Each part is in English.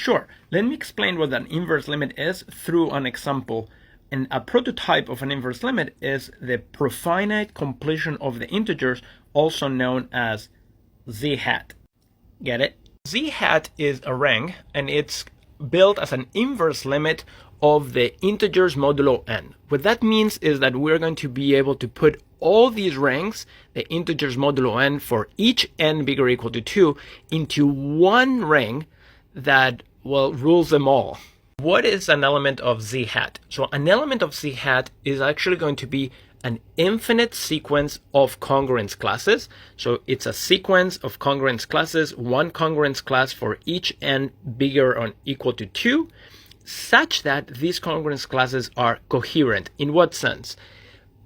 Sure, let me explain what an inverse limit is through an example. And a prototype of an inverse limit is the profinite completion of the integers, also known as z hat. Get it? Z hat is a ring, and it's built as an inverse limit of the integers modulo n. What that means is that we're going to be able to put all these rings, the integers modulo n for each n bigger or equal to 2, into one ring that, well, rules them all. What is an element of z hat? So an element of z hat is actually going to be an infinite sequence of congruence classes. So it's a sequence of congruence classes, one congruence class for each n bigger or equal to 2, such that these congruence classes are coherent. In what sense?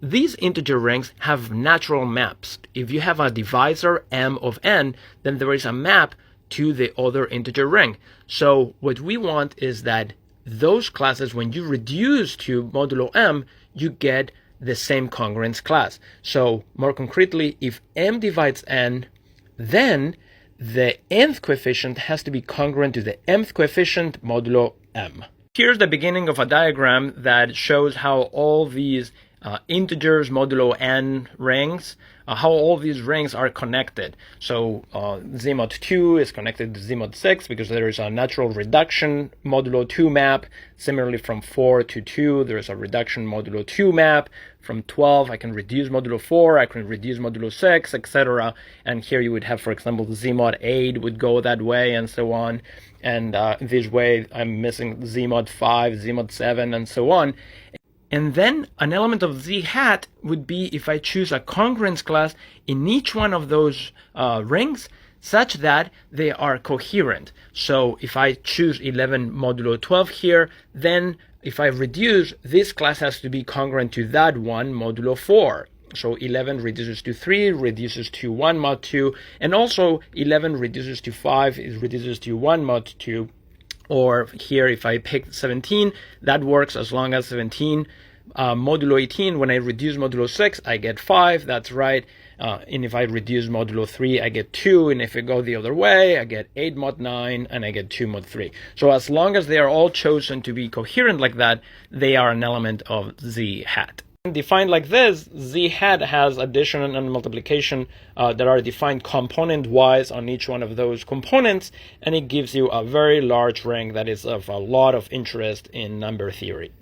These integer rings have natural maps. If you have a divisor m of n, then there is a map to the other integer ring. So what we want is that those classes, when you reduce to modulo m, you get the same congruence class. So more concretely, if m divides n, then the nth coefficient has to be congruent to the mth coefficient modulo m. Here's the beginning of a diagram that shows how all these integers modulo n rings, how all these rings are connected. So z mod 2 is connected to z mod 6 because there is a natural reduction modulo 2 map. Similarly, from 4 to 2, there is a reduction modulo 2 map. From 12, I can reduce modulo 4, I can reduce modulo 6, etc. And here you would have, for example, z mod 8 would go that way, and so on. And this way, I'm missing z mod 5, z mod 7, and so on. And then an element of z hat would be if I choose a congruence class in each one of those rings such that they are coherent. So if I choose 11 modulo 12 here, then if I reduce, this class has to be congruent to that one modulo 4. So 11 reduces to 3, reduces to 1 mod 2, and also 11 reduces to 5, it reduces to 1 mod 2. Or here, if I pick 17, that works as long as 17 modulo 18, when I reduce modulo 6, I get 5, that's right. And if I reduce modulo 3, I get 2. And if I go the other way, I get 8 mod 9, and I get 2 mod 3. So as long as they are all chosen to be coherent like that, they are an element of z hat. Defined like this, z hat has addition and multiplication that are defined component-wise on each one of those components, and it gives you a very large ring that is of a lot of interest in number theory.